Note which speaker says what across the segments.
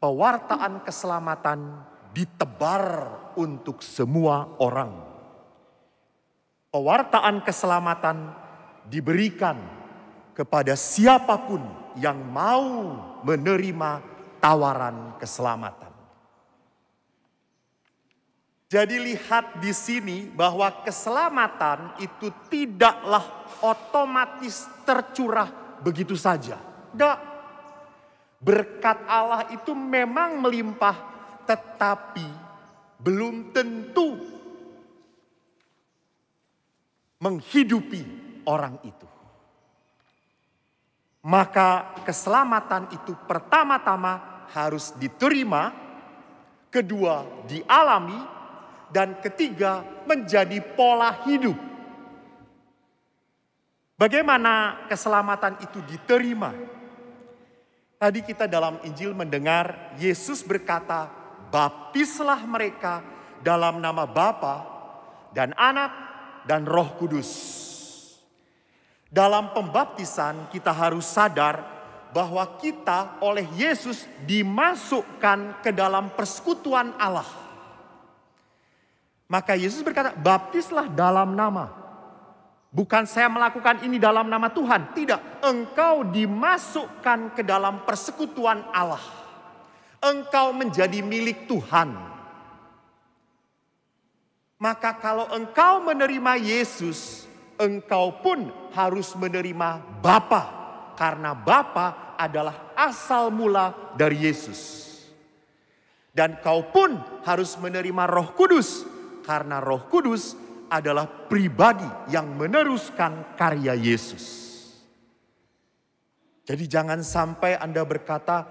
Speaker 1: pewartaan keselamatan ditebar untuk semua orang. Pewartaan keselamatan diberikan kepada siapapun yang mau menerima tawaran keselamatan. Jadi lihat di sini bahwa keselamatan itu tidaklah otomatis tercurah begitu saja. Tidak. Berkat Allah itu memang melimpah, tetapi belum tentu menghidupi orang itu. Maka keselamatan itu pertama-tama harus diterima, kedua dialami, dan ketiga menjadi pola hidup. Bagaimana keselamatan itu diterima? Tadi kita dalam Injil mendengar Yesus berkata, baptislah mereka dalam nama Bapa dan Anak dan Roh Kudus. Dalam pembaptisan kita harus sadar bahwa kita oleh Yesus dimasukkan ke dalam persekutuan Allah. Maka Yesus berkata, baptislah dalam nama. Bukan saya melakukan ini dalam nama Tuhan. Tidak, engkau dimasukkan ke dalam persekutuan Allah. Engkau menjadi milik Tuhan. Maka kalau engkau menerima Yesus, engkau pun harus menerima Bapa. Karena Bapa adalah asal mula dari Yesus. Dan kau pun harus menerima Roh Kudus. Karena Roh Kudus adalah pribadi yang meneruskan karya Yesus. Jadi jangan sampai Anda berkata,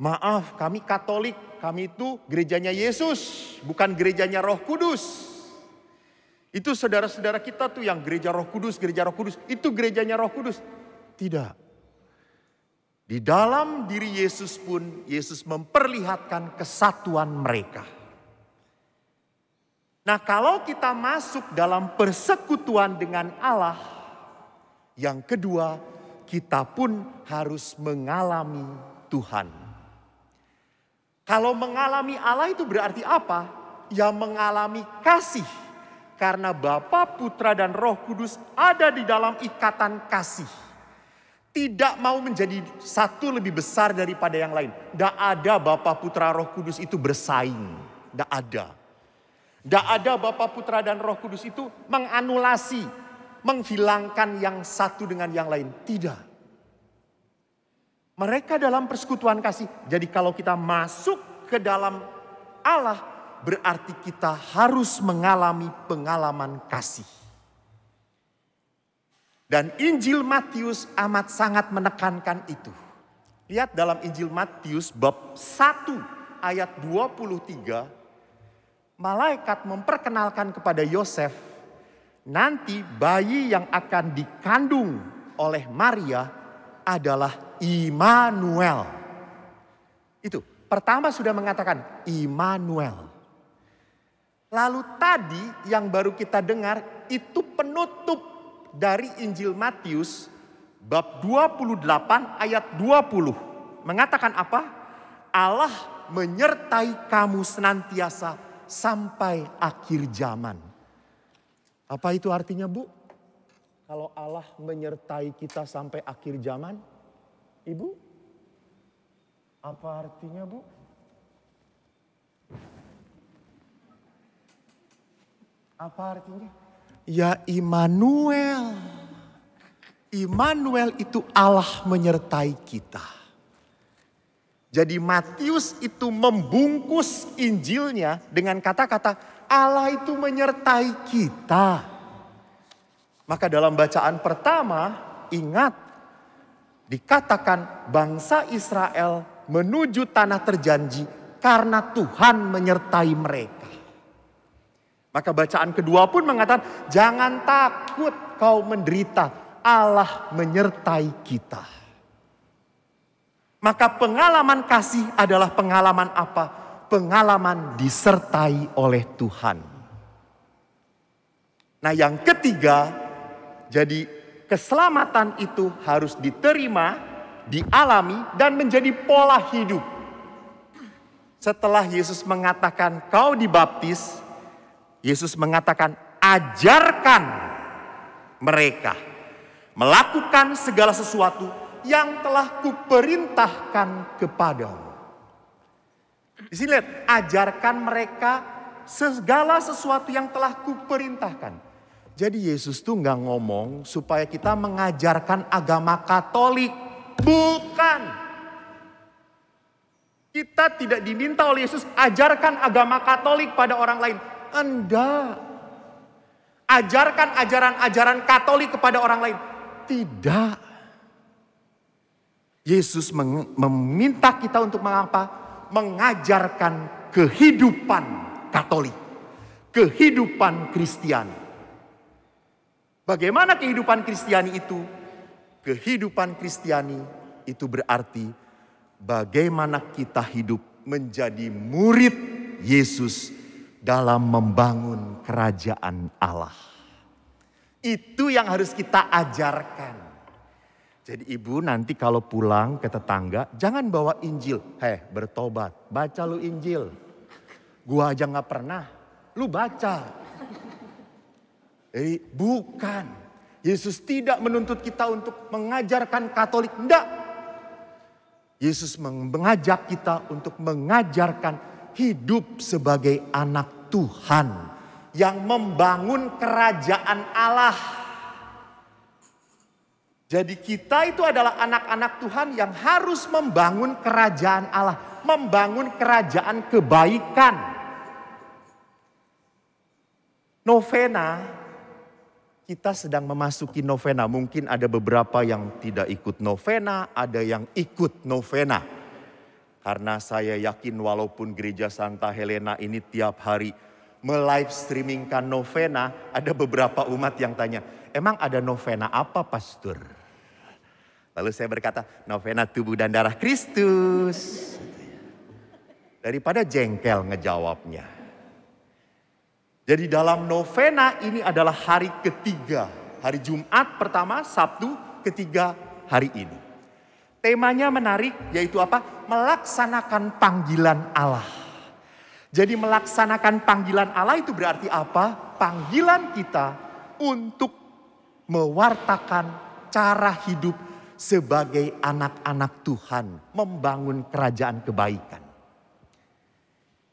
Speaker 1: maaf kami Katolik, kami itu gerejanya Yesus, bukan gerejanya Roh Kudus. Itu saudara-saudara kita tuh yang gereja Roh Kudus, itu gerejanya Roh Kudus. Tidak. Di dalam diri Yesus pun, Yesus memperlihatkan kesatuan mereka. Nah, kalau kita masuk dalam persekutuan dengan Allah, yang kedua, kita pun harus mengalami Tuhan. Kalau mengalami Allah itu berarti apa? Ya mengalami kasih. Karena Bapa, Putra, dan Roh Kudus ada di dalam ikatan kasih. Tidak mau menjadi satu lebih besar daripada yang lain. Tidak ada Bapa, Putra, Roh Kudus itu bersaing. Tidak ada. Tidak ada Bapa, Putra, dan Roh Kudus itu menganulasi, menghilangkan yang satu dengan yang lain. Tidak. Mereka dalam persekutuan kasih. Jadi kalau kita masuk ke dalam Allah, berarti kita harus mengalami pengalaman kasih. Dan Injil Matius amat sangat menekankan itu. Lihat dalam Injil Matius bab 1 ayat 23. Malaikat memperkenalkan kepada Yosef, nanti bayi yang akan dikandung oleh Maria adalah Immanuel. Itu pertama sudah mengatakan Immanuel. Lalu tadi yang baru kita dengar itu penutup dari Injil Matius bab 28 ayat 20. Mengatakan apa? Allah menyertai kamu senantiasa sampai akhir zaman. Apa itu artinya, Bu? Kalau Allah menyertai kita sampai akhir zaman? Ibu? Apa artinya, Bu? Apa artinya? Ya Immanuel. Immanuel itu Allah menyertai kita. Jadi Matius itu membungkus Injilnya dengan kata-kata Allah itu menyertai kita. Maka dalam bacaan pertama ingat dikatakan bangsa Israel menuju tanah terjanji karena Tuhan menyertai mereka. Maka bacaan kedua pun mengatakan jangan takut kau menderita, Allah menyertai kita. Maka pengalaman kasih adalah pengalaman apa? Pengalaman disertai oleh Tuhan. Nah yang ketiga, jadi keselamatan itu harus diterima, dialami dan menjadi pola hidup. Setelah Yesus mengatakan kau dibaptis, Yesus mengatakan ajarkan mereka melakukan segala sesuatu yang telah kuperintahkan kepadamu. Di sini lihat, ajarkan mereka segala sesuatu yang telah kuperintahkan. Jadi Yesus tuh nggak ngomong supaya kita mengajarkan agama Katolik. Bukan. Kita tidak diminta oleh Yesus ajarkan agama Katolik pada orang lain. Anda ajarkan ajaran-ajaran Katolik kepada orang lain. Tidak. Yesus meminta kita untuk mengapa? Mengajarkan kehidupan Katolik. Kehidupan Kristiani. Bagaimana kehidupan Kristiani itu? Kehidupan Kristiani itu berarti bagaimana kita hidup menjadi murid Yesus dalam membangun kerajaan Allah. Itu yang harus kita ajarkan. Jadi ibu nanti kalau pulang ke tetangga jangan bawa Injil. Bertobat, baca lu Injil. Gua aja gak pernah, lu baca. Jadi bukan. Yesus tidak menuntut kita untuk mengajarkan Katolik. Enggak. Yesus mengajak kita untuk mengajarkan hidup sebagai anak Tuhan yang membangun kerajaan Allah. Jadi kita itu adalah anak-anak Tuhan yang harus membangun kerajaan Allah, membangun kerajaan kebaikan. Novena, kita sedang memasuki novena. Mungkin ada beberapa yang tidak ikut novena, ada yang ikut novena. Karena saya yakin walaupun Gereja Santa Helena ini tiap hari me-live streamingkan novena, ada beberapa umat yang tanya, emang ada novena apa pastor? Lalu saya berkata, novena tubuh dan darah Kristus. Daripada jengkel ngejawabnya. Jadi dalam novena ini adalah hari ketiga. Hari Jumat pertama, Sabtu ketiga hari ini. Temanya menarik yaitu apa? Melaksanakan panggilan Allah. Jadi melaksanakan panggilan Allah itu berarti apa? Panggilan kita untuk mewartakan cara hidup sebagai anak-anak Tuhan. Membangun kerajaan kebaikan.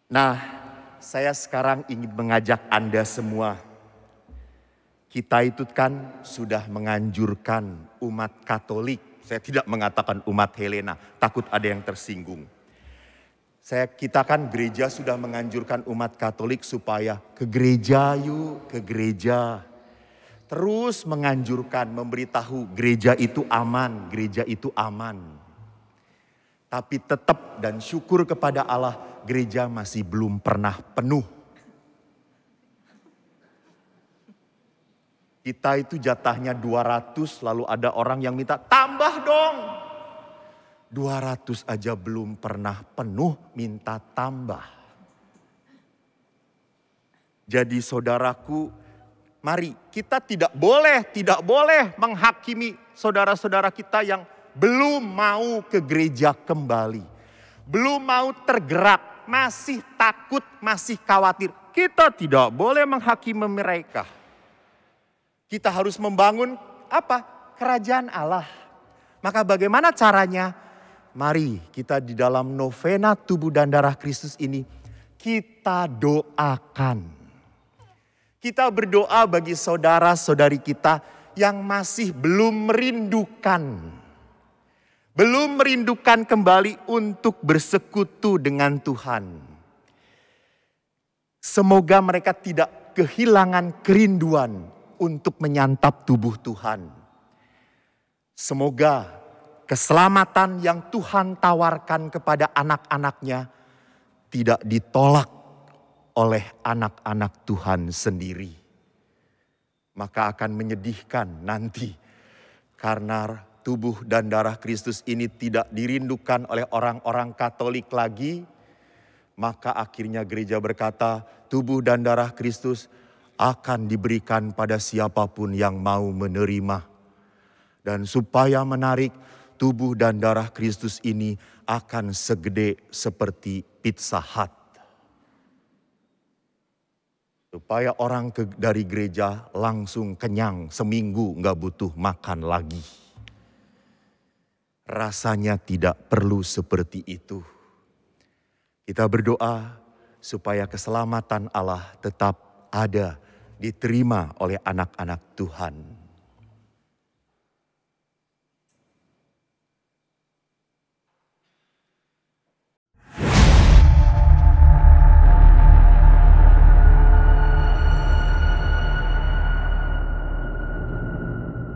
Speaker 1: Nah, saya sekarang ingin mengajak Anda semua. Kita itu kan sudah menganjurkan umat Katolik. Saya tidak mengatakan umat Helena, takut ada yang tersinggung. Kita kan gereja sudah menganjurkan umat Katolik supaya ke gereja yuk, ke gereja. Terus menganjurkan, memberitahu gereja itu aman, gereja itu aman. Tapi tetap dan syukur kepada Allah, gereja masih belum pernah penuh. Kita itu jatahnya 200, lalu ada orang yang minta tambah dong. 200 aja belum pernah penuh, minta tambah. Jadi saudaraku, mari kita tidak boleh menghakimi saudara-saudara kita yang belum mau ke gereja kembali. Belum mau tergerak, masih takut, masih khawatir. Kita tidak boleh menghakimi mereka. Kita harus membangun apa? Kerajaan Allah. Maka bagaimana caranya? Mari kita di dalam novena tubuh dan darah Kristus ini, kita doakan. Kita berdoa bagi saudara-saudari kita yang masih belum merindukan. Belum merindukan kembali untuk bersekutu dengan Tuhan. Semoga mereka tidak kehilangan kerinduan untuk menyantap tubuh Tuhan. Semoga keselamatan yang Tuhan tawarkan kepada anak-anaknya tidak ditolak oleh anak-anak Tuhan sendiri. Maka akan menyedihkan nanti karena tubuh dan darah Kristus ini tidak dirindukan oleh orang-orang Katolik lagi, maka akhirnya gereja berkata, tubuh dan darah Kristus akan diberikan pada siapapun yang mau menerima. Dan supaya menarik, tubuh dan darah Kristus ini akan segede seperti Pizza Hut. Supaya orang dari gereja langsung kenyang, seminggu nggak butuh makan lagi. Rasanya tidak perlu seperti itu. Kita berdoa supaya keselamatan Allah tetap ada, diterima oleh anak-anak Tuhan.